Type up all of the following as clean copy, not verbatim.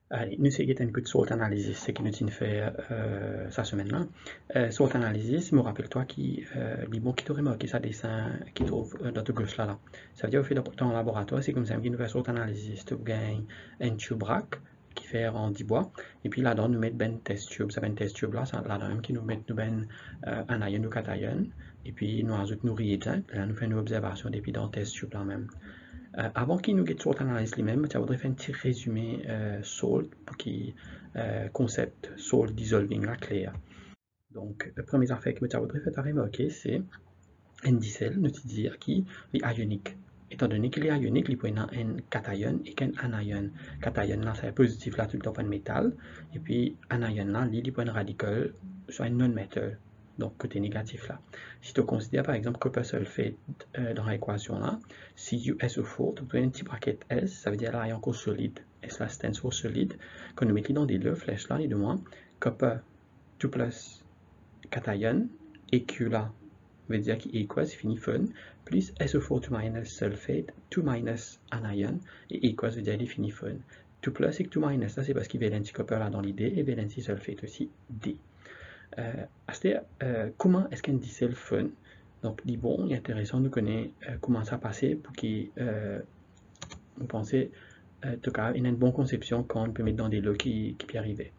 Allez, nous c'est un coup de SWOT analysis, c'est qui nous dit faire ça semaine-là. SWOT analysis, me rappelle-toi qui dit bon qui t'aurait marqué ça dessin qui trouve dans ta gauche là. Ça veut dire au fait dans le laboratoire, c'est comme ça qui nous fait SWOT analysis, tu gagnes un tube rack qui fait en 10 bois, et puis là-dedans nous mettons ben test tube, ça ben test tube là, ça là-dedans même qui nous met nous ben anion ou cation, et puis nous ajoutons nos reagents, là nous faisons une observation depuis dans test tube là même. Avant qu'il nous guide sur l'analyse lui-même, tu voudrais faire un petit résumé SALT pour qui concept SALT dissolving la clair. Donc, la première affaire que tu voudrais faire remarquer, c'est un dicel, nous dire qui est ionique. Étant donné qu'il est ionique, il peut avoir un cation et un anion. Cation là, c'est positif là, tout le temps, pas de métal. Et puis, anion là, il peut un radical, soit un non-metal. Donc, côté négatif là. Si tu considères par exemple copper sulfate dans l'équation là, si SO4, tu as un petit bracket S, ça veut dire là, il y a encore solide. S là stands for solide. Quand nous mettons dans des deux flèches là, les deux moins, copper 2 plus cation et Q là veut dire qu'il equals, c'est fini fun, plus SO4 2 minus sulfate, 2 minus anion, et equals veut dire il est fini fun. 2 plus et 2 minus, ça c'est parce qu'il y a l'anticopper là dans l'idée, et l'antisulfate aussi D. Comment est-ce qu'un dicel fun? Donc, dit bon, il est intéressant de connaître comment ça passait pour que vous pensez, en tout cas, il y a une bonne conception quand on peut mettre dans des lots qui peut arriver.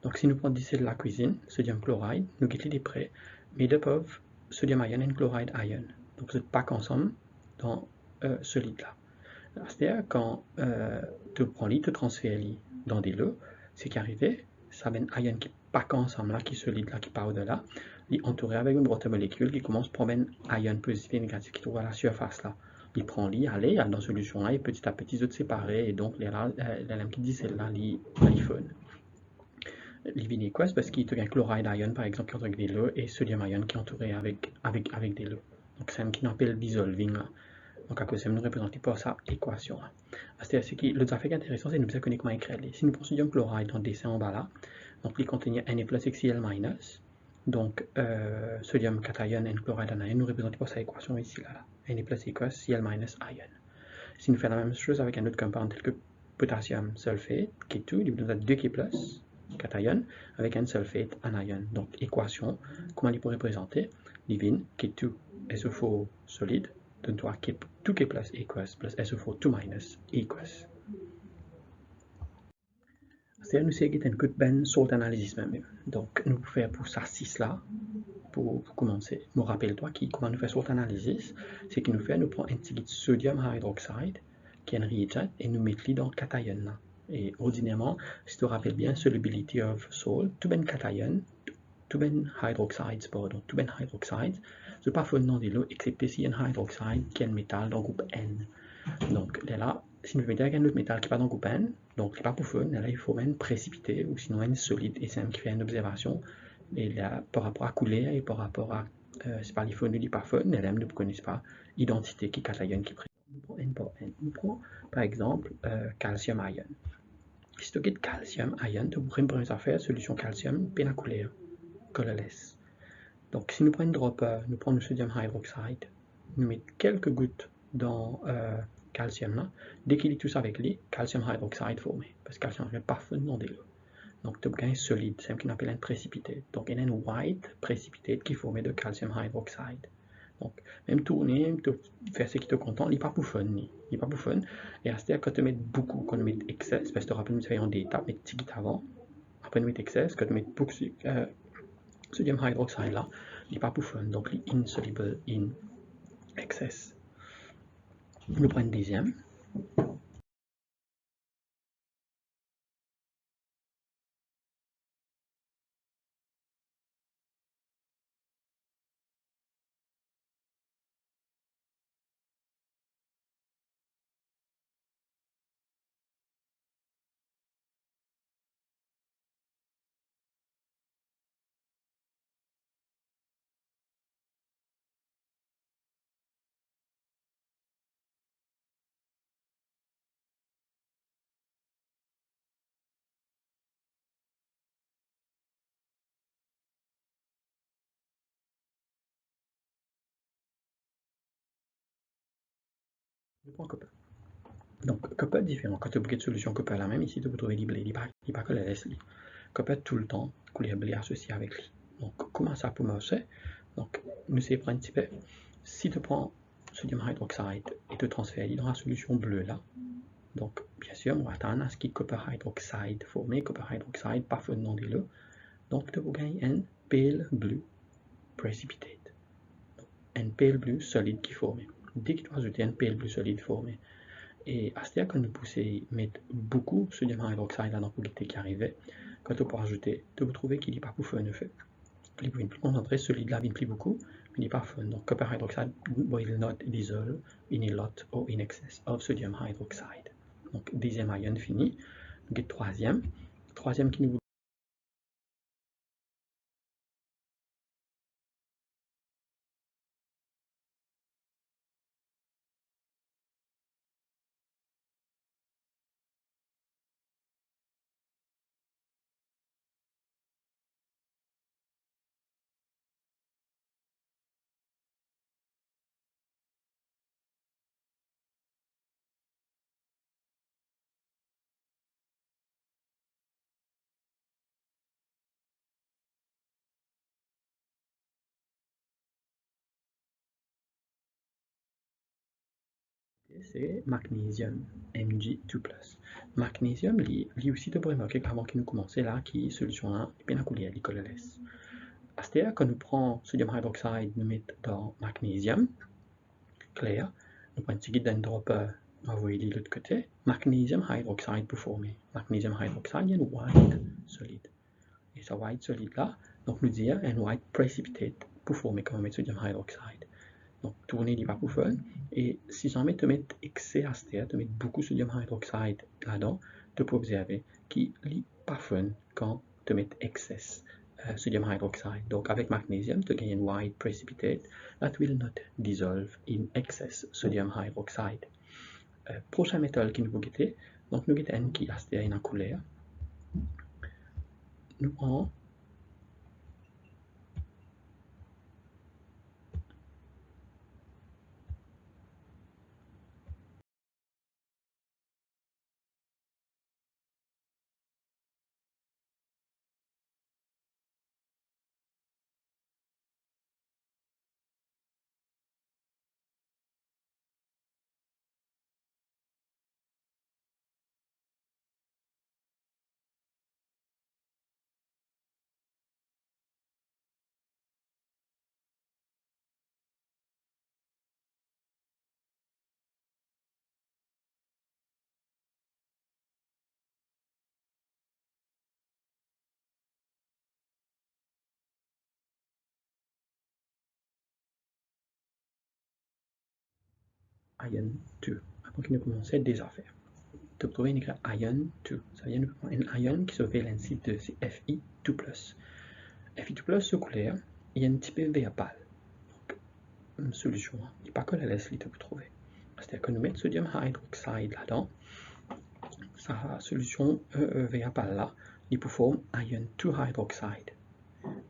Donc, si nous prenons d'ici de la cuisine, sodium chloride, nous quittons les prêts, mais deux peuvent sodium ion et chloride ion. Donc, vous n'êtes pas ensemble dans ce litre-là. C'est-à-dire, quand tu prends l'eau, tu transfères l'eau dans des lots, ce qui arrive, ça va un ion qui pas ensemble là, qui se litre là, qui part au-delà, il est entouré avec une boîte de molécules qui commence par un ion positif et négatif qui trouve à la surface là. Il prend l'eau, allez, il y a dans la solution là, et petit à petit, ils se séparent, et donc, les lames qui disent celle-là, l'iPhone. Living Equals parce qu'il y a un chloride ion par exemple qui est entouré avec des lots et sodium ion qui est entouré avec des lots. Donc c'est un qui appelle dissolving là. Donc à cause de ça, nous représentons par sa équation là. C'est-à-dire que le affaire intéressant c'est de nous dire comment écrire les. Si nous prenons sodium chloride dans le dessin en bas là, donc il contient Na plus Cl minus. Donc sodium cation et chloride anion nous représentons par sa équation ici là. Na plus equals Cl minus ion. Si nous faisons la même chose avec un autre compound tel que potassium sulfate, qui est tout, il nous donne 2 qui est plus, cation, avec un sulfate anion. Donc, équation, comment il pourrait représenter? Livin, qui est tout, SO4 solide, donne-toi 2 qui est plus equals, plus SO4 2 minus equals. C'est-à-dire, nous savons un coup de ben salt analysis même. Donc, nous faisons pour ça 6 là, pour commencer. Me rappelle-toi comment nous faisons salt analysis, c'est qu'il nous fait, nous prenons un petit sodium hydroxide, qui est un reagent, et nous mettons dans le cation là. Et ordinairement, si tu te rappelles bien, solubility of salt, tout ben cation, tout ben hydroxides, pardon, tout ben hydroxides, ce n'est pas fond dans l'eau, excepté s'il y a un hydroxide qui est un métal dans le groupe N. Donc là, si nous mettons un autre métal qui n'est pas dans le groupe N, donc qui n'est pas pour fun, là il faut même précipiter, ou sinon un solide, et c'est un qui fait une observation, et là, par rapport à couler, et par rapport à, c'est pas l'iPhone ou l'iPhone, elle ne connaissent pas l'identité qui est cation qui présente. Nous prenons N par N. Nous prenons, par exemple, calcium ion. Si tu as calcium ion, tu pourrais prendre une affaire, solution calcium, peine à couler, colorless. Donc, si nous prenons une dropper, nous prenons le sodium hydroxide, nous mettons quelques gouttes dans calcium là, dès qu'il est tous avec lui, calcium hydroxide formé, parce que calcium n'est pas fond dans des lots. Donc, tu as un solide, c'est ce qu'on appelle un précipité. Donc, il y a un white précipité qui est formé de calcium hydroxide. Donc, même tourner, même faire ce qui te content, il n'est pas pour fun. Il n'est pas pour fun. Et à ce quand tu mets beaucoup, quand tu mets excès, parce que tu te rappelles, nous faisons des étapes, mais petit avant. Après, nous mettons excès, quand tu mets beaucoup sodium hydroxide là, il n'est pas pour fun. Donc, il est insoluble in excess. Nous prenons une deuxième. Nous prenons copper. Donc, copper est différent. Quand tu as une solution copper la même, ici, tu peux trouver les blés. Il n'y a pas que les laisse. Copper tout le temps, les blés associés avec lui. Donc, comment ça peut marcher? Donc, nous allons prendre un petit peu. Si tu prends sodium hydroxide et tu transfères dans la solution bleue là, donc, bien sûr, on va attendre à ce que copper hydroxide formé, copper hydroxide pas fait non de l'eau. Donc, tu vas gagner un pale blue precipitate. Un pale blue solide qui forme. Dès que tu ajoutes un pale blue solide formé, et à ce que nous poussons mettre beaucoup de sodium hydroxide dans la qui arrivait, quand tu peux ajouter, tu peux trouver qu'il n'est pas pour faire un effet. Il est plus concentré, celui de la vie plus beaucoup, mais il n'est pas fun. Donc, copper hydroxide will not dissolve in a lot or in excess of sodium hydroxide. Donc, deuxième ion fini. Donc, troisième qui nous c'est magnésium, Mg2+. Magnésium, lui aussi, tu peux remarquer qu'avant qu'il nous commence là, qui solution là, et bien à couler à l'école à ce quand nous prenons sodium hydroxide, nous mettons dans magnésium clair, nous prenons un petit guide d'un drop, envoyer de l'autre côté, magnésium hydroxide pour former. Magnésium hydroxide, il y a une white solide. Et ce white solide là, donc nous dire un white precipitate pour former quand on met sodium hydroxide. Donc tourner les pour fun. Et si jamais tu mets excès à terre, tu mets beaucoup de sodium hydroxide là-dedans, tu peux observer qu'il n'est pas fun quand tu mets excès sodium hydroxide. Donc avec magnésium, tu gagnes un white precipitate that will not dissolve in excess sodium hydroxide. Prochain métal qui nous va guetter, donc nous guettons qui a terre en couleur. Nous en ion 2. Avant qu'il nous commence des affaires. Tu peux trouver une ion 2. Ça vient de prendre un ion qui se valence de c'est Fi2+. Fi2+, ce couleur, il y a un petit peu vert pâle. Donc, une solution, il n'y a pas que la laisse que tu peux trouver. C'est-à-dire que nous mettons sodium hydroxide là-dedans. Sa solution vert pâle là, il peut former ion 2 hydroxide.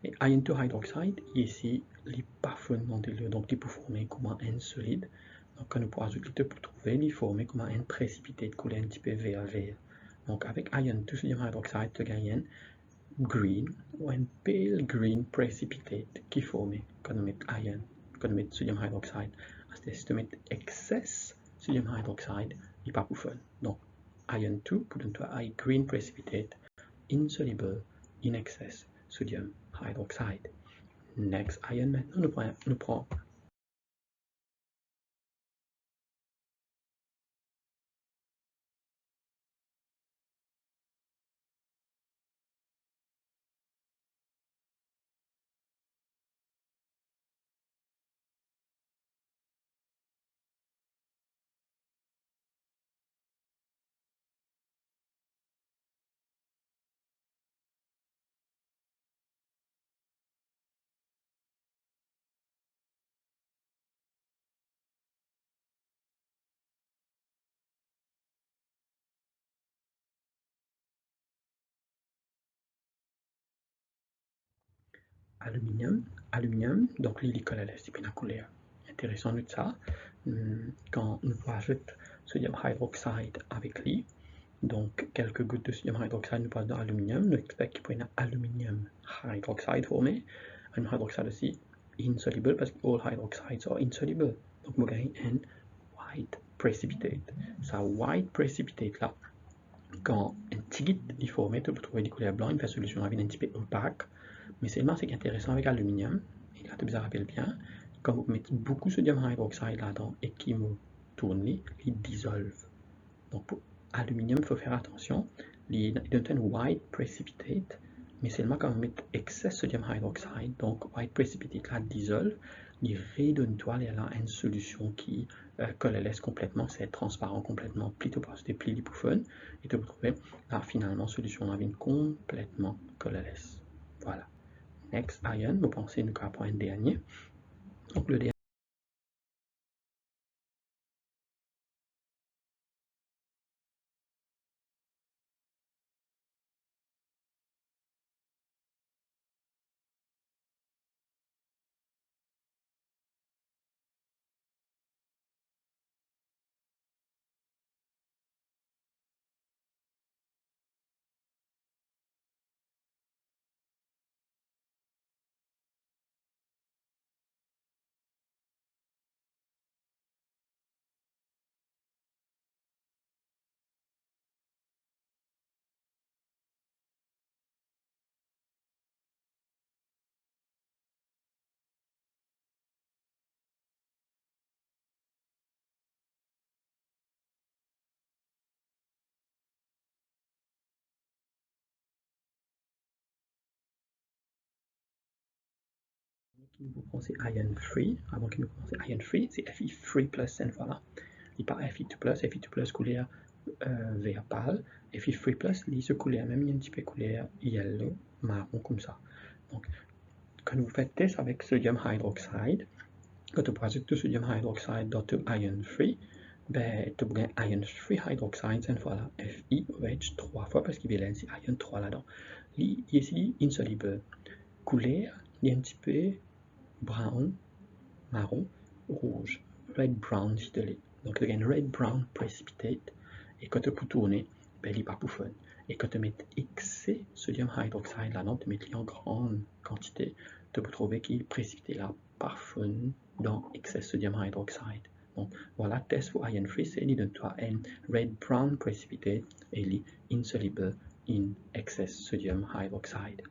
Et ion 2 hydroxide, ici, il n'est pas fondamental, donc il peut former comme un solide. Donc, quand nous pourrons ajouter pour trouver, il former comme un précipité de couleur un petit peu vert-vert. Donc, avec ion 2 sodium hydroxide, tu gagnes un green ou un pale green precipitate qui forme quand on met ion, quand on met sodium hydroxide. C'est-à-dire si tu mets excess sodium hydroxide, il n'est pas pour fun. Donc, ion 2 pour donner un green precipitate insoluble in excess sodium hydroxide. Next ion, maintenant nous prenons aluminium, donc l'hélicolle à l'aise, c'est bien couleur. intéressant de ça, quand nous rajoutons sodium hydroxide avec lui, donc quelques gouttes de sodium hydroxide nous passent dans l'aluminium, nous expectons qu'il y ait un aluminium hydroxide formé, un hydroxide aussi insoluble parce que all hydroxides are insoluble. Donc nous gagnons un white precipitate. Ça white precipitate là, quand un petit guide est formé, tu peux trouver des couleurs blanches, il fait solution avec un petit peu opaque, mais seulement c'est intéressant avec l'aluminium, et là tu vous rappelles bien, quand vous mettez beaucoup de sodium hydroxide là-dedans et qu'il me tourne, il dissolve. Donc pour l'aluminium, il faut faire attention, il donne un white precipitate, mais seulement quand vous mettez excès de sodium hydroxide, donc white precipitate là dissolve, il redonne toi là une solution qui colorless complètement, c'est transparent complètement, plutôt pas des plis lipophone, et tu vous trouvez là finalement solution là vient complètement colorless. Voilà. Next ion, vous pensez nous avons un dernier. Donc le dernier. Vous pensez ion free, avant que nous commencions ion free, c'est Fi free plus cette fois-là. Il pas Fi2 plus couleur vert pâle, Fi free plus, il se couleur même, il y a un petit peu couleur yellow, marron comme ça. Donc, quand vous faites test avec sodium hydroxide, quand vous rajoutez sodium hydroxide dans le ion free, ben, tu as ion free hydroxide cette fois-là, FiOH 3 fois parce qu'il y a ion 3 là-dedans. Ici, insoluble. Couleur, il y a un petit peu brown, marron, rouge, red brown si tu l'as. Donc tu as un red brown precipitate et quand tu peux tourner, ben, il n'est pas pour fun. Et quand tu mets excès sodium hydroxide là-dedans, tu mets en grande quantité, tu peux trouver qu'il est précipité là par fun dans excès sodium hydroxide. Donc voilà, test pour ion free, c'est il donne-toi un red brown precipitate et il est insoluble in excess sodium hydroxide.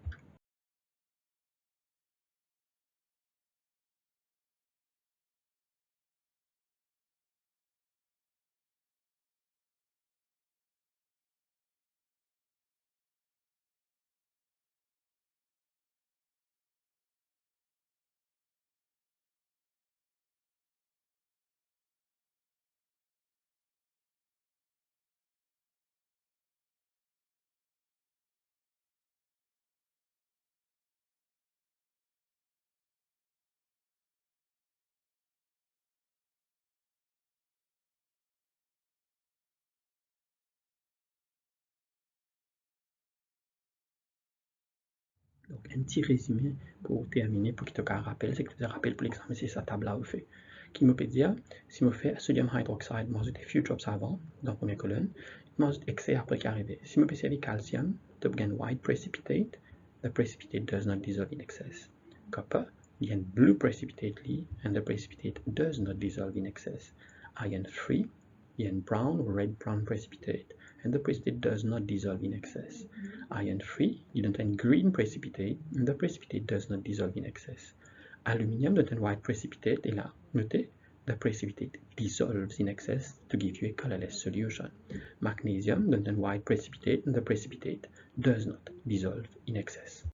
Donc, un petit résumé pour terminer, pour que tu te rappelles, c'est que tu te rappelles pour l'examen, c'est sa table là où fait. Qui me peut dire, si je fais sodium hydroxide, moi j'ai des few drops avant, dans la première colonne, moi j'ai excès après qui arrive. Si je fais avec calcium, tu as un white precipitate, the precipitate does not dissolve in excess. Copper, il y a un blue precipitate, and the precipitate does not dissolve in excess. Iron 3, il y a un brown or red brown precipitate, and the precipitate does not dissolve in excess. Iron 3, you don't have green precipitate, and the precipitate does not dissolve in excess. Aluminium don't have white precipitate, et là, notez, the precipitate dissolves in excess to give you a colorless solution. Magnesium don't have white precipitate, and the precipitate does not dissolve in excess.